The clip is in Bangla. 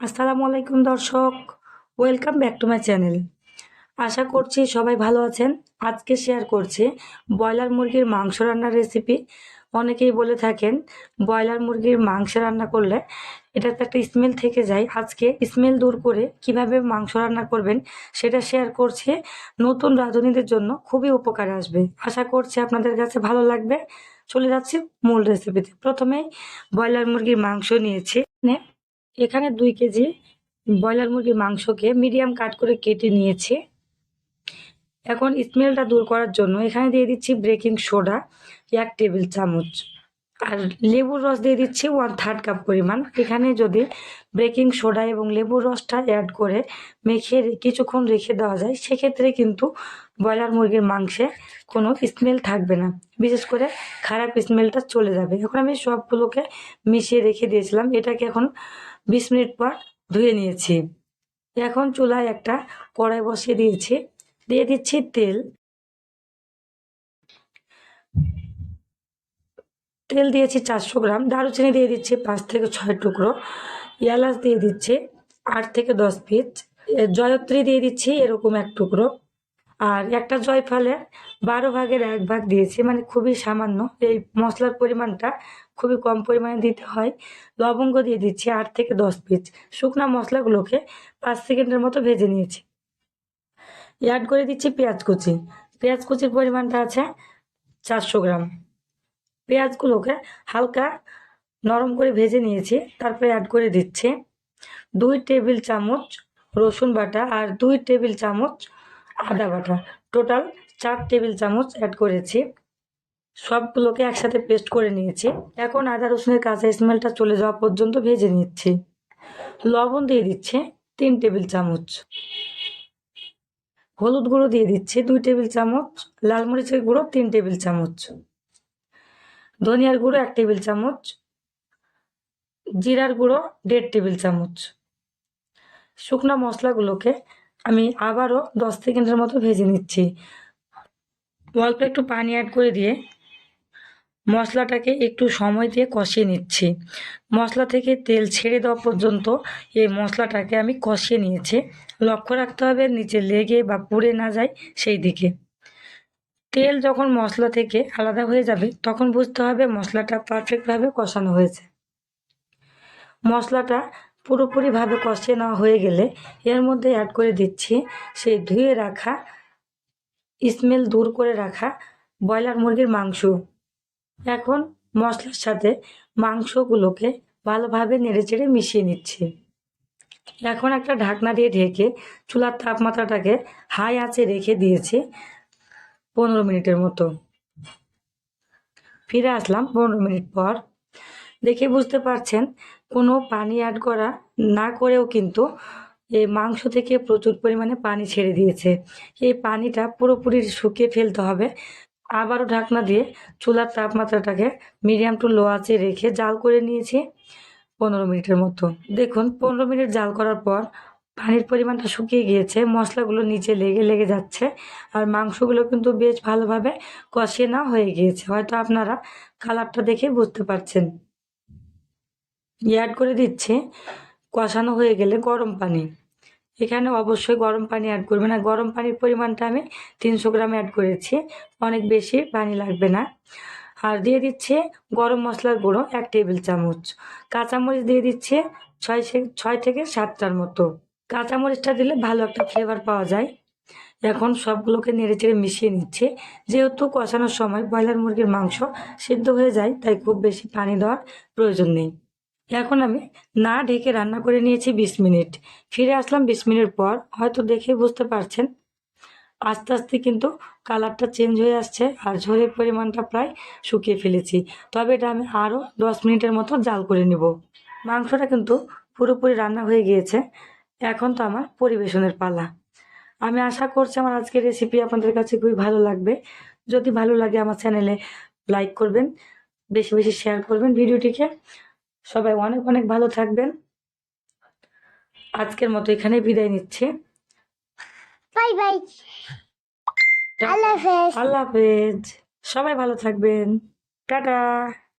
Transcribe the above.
আসসালামু আলাইকুম দর্শক, welcome back to my channel. আশা করছি সবাই ভালো আছেন। আজকে শেয়ার করছি ব্রয়লার মুরগির মাংস রান্নার রেসিপি। অনেকেই বলে থাকেন ব্রয়লার মুরগির মাংস রান্না করলে এটাতে একটা স্মেল থেকে যায়। আজকে স্মেল দূর করে কিভাবে মাংস রান্না করবেন সেটা শেয়ার করছি। নতুন রাঁধুনিদের জন্য খুবই উপকারে আসবে। আশা করছি আপনাদের কাছে ভালো লাগবে। চলে যাচ্ছি মূল রেসিপিতে। প্রথমেই ব্রয়লার মুরগির মাংস নিয়েছি। এখানে 2 কেজি ব্রয়লার মুরগির মাংসকে মিডিয়াম কাট করে কেটে নিয়েছি। এখন স্মেলটা দূর করার জন্য এখানে দিয়ে দিচ্ছি বেকিং সোডা 1 টেবিল চামচ, আর লেবুর রস দিয়ে দিচ্ছি 1/3 কাপ পরিমাণ। এখানে যদি বেকিং সোডা এবং লেবুর রসটা অ্যাড করে মেখে কিছুক্ষণ রেখে দেওয়া যায়, সেক্ষেত্রে কিন্তু ব্রয়লার মুরগির মাংসে কোনো স্মেল থাকবে না, বিশেষ করে খারাপ স্মেলটা চলে যাবে। এখন আমি সবগুলোকে মিশিয়ে রেখে দিয়েছিলাম। এটাকে এখন 20 মিনিট পর ধুয়ে নিয়েছি। এখন চুলায় একটা কড়াই বসিয়ে দিয়েছি, দিয়ে দিচ্ছি তেল। তেল দিয়েছি 400 গ্রাম, দারুচিনি দিয়ে দিচ্ছি 5 থেকে 6 টুকরো, এলাচ দিয়ে দিচ্ছি 8 থেকে 10 পিস, জয়ত্রী দিয়ে দিচ্ছি এরকম 1 টুকরো, আর একটা জয়ফলের 12 ভাগের 1 ভাগ দিয়েছি, মানে খুবই সামান্য। এই মশলার পরিমাণটা খুবই কম পরিমাণে দিতে হয়। লবঙ্গ দিয়ে দিচ্ছি 8 থেকে 10 পিস। শুকনো মশলাগুলোকে 5 সেকেন্ডের মতো ভেজে নিয়েছি। অ্যাড করে দিচ্ছি পেঁয়াজ কুচি। পেঁয়াজ কুচির পরিমাণটা আছে 400 গ্রাম। পেঁয়াজগুলোকে হালকা নরম করে ভেজে নিয়েছি। তারপরে অ্যাড করে দিচ্ছি 2 টেবিল চামচ রসুন বাটা আর 2 টেবিল চামচ আদা বাটা, টোটাল 4 টেবিল চামচ অ্যাড করেছি। সবগুলোকে একসাথে পেস্ট করে নিয়েছি। এখন আদা রসুনের কাঁচা স্মেলটা চলে যাওয়া পর্যন্ত ভেজে নিচ্ছি। লবণ দিয়ে দিচ্ছি 3 টেবিল চামচ, হলুদ গুঁড়ো দিয়ে দিচ্ছি 2 টেবিল চামচ, লাল মরিচের গুঁড়ো 3 টেবিল চামচ, ধনিয়ার গুঁড়ো 1 টেবিল চামচ, জিরার গুঁড়ো 1.5 টেবিল চামচ। শুকনো মশলাগুলোকে আমি আবারও 10 সেকেন্ডের মতো ভেজে নিচ্ছি। অল্প একটু পানি অ্যাড করে দিয়ে মশলাটাকে একটু সময় দিয়ে কষিয়ে নিচ্ছি। মশলা থেকে তেল ছেড়ে দেওয়া পর্যন্ত এই মশলাটাকে আমি কষিয়ে নিয়েছি। লক্ষ্য রাখতে হবে নিচে লেগে বা পুড়ে না যায় সেই দিকে। তেল যখন মশলা থেকে আলাদা হয়ে যাবে তখন বুঝতে হবে মশলাটা পারফেক্টভাবে কষানো হয়েছে। মশলাটা পুরোপুরিভাবে কষিয়ে নেওয়া হয়ে গেলে এর মধ্যে অ্যাড করে দিচ্ছি সেই ধুয়ে রাখা, স্মেল দূর করে রাখা ব্রয়লার মুরগির মাংস। এখন মশলার সাথে মাংসগুলোকে ভালোভাবে নেড়েচেড়ে মিশিয়ে নিচ্ছি। এখন একটা ঢাকনা দিয়ে ঢেকে চুলার তাপমাত্রাটাকে হাই আঁচে রেখে দিয়েছি 15 মিনিটের মতো। ফিরে আসলাম 15 মিনিট পর। দেখে বুঝতে পারছেন কোনো পানি অ্যাড করা না করেও কিন্তু এই মাংস থেকে প্রচুর পরিমাণে পানি ছেড়ে দিয়েছে। এই পানিটা পুরোপুরি শুকিয়ে ফেলতে হবে। আবারও ঢাকনা দিয়ে চুলার তাপমাত্রাটাকে মিডিয়াম টু লো আঁচে রেখে জাল করে নিয়েছি 15 মিনিটের মতো। দেখুন 15 মিনিট জাল করার পর পানির পরিমাণটা শুকিয়ে গিয়েছে, মশলাগুলো নিচে লেগে লেগে যাচ্ছে, আর মাংসগুলো কিন্তু বেশ ভালোভাবে কষিয়ে নেওয়া হয়ে গিয়েছে। হয়তো আপনারা কালারটা দেখে বুঝতে পারছেন। অ্যাড করে দিচ্ছে কষানো হয়ে গেলে গরম পানি। এখানে অবশ্যই গরম পানি অ্যাড করবেন, আর গরম পানির পরিমাণটা আমি 300 গ্রাম অ্যাড করেছি, অনেক বেশি পানি লাগবে না। আর দিয়ে দিচ্ছে গরম মশলার গুঁড়ো 1 টেবিল চামচ, কাঁচামরিচ দিয়ে দিচ্ছে 6 থেকে 7টার মতো। কাঁচামরিচটা দিলে ভালো একটা ফ্লেভার পাওয়া যায়। এখন সবগুলোকে নেড়েচেড়ে মিশিয়ে নিচ্ছে। যেহেতু কষানোর সময় ব্রয়লার মুরগির মাংস সিদ্ধ হয়ে যায়, তাই খুব বেশি পানি দেওয়ার প্রয়োজন নেই। এখন আমি না ঢেকে রান্না করে নিয়েছি 20 মিনিট। ফিরে আসলাম 20 মিনিট পর। হয়তো দেখে বুঝতে পারছেন আস্তে আস্তে কিন্তু কালারটা চেঞ্জ হয়ে আসছে, আর ঝোলের পরিমাণটা প্রায় শুকিয়ে ফেলেছি। তবে এটা আমি আরও 10 মিনিটের মতো জাল করে নেব। মাংসটা কিন্তু পুরোপুরি রান্না হয়ে গিয়েছে। এখন তো আমার পরিবেশনের পালা। আমি আশা করছি আমার আজকের রেসিপি আপনাদের কাছে খুবই ভালো লাগবে। যদি ভালো লাগে আমার চ্যানেলে লাইক করবেন, বেশি বেশি শেয়ার করবেন ভিডিওটিকে। সবাই অনেক অনেক ভালো থাকবেন। আজকের মতো এখানেই বিদায় নিচ্ছি। Bye bye. আল্লাহ হাফেজ। আল্লাহ হাফেজ। সবাই ভালো থাকবেন। টাটা।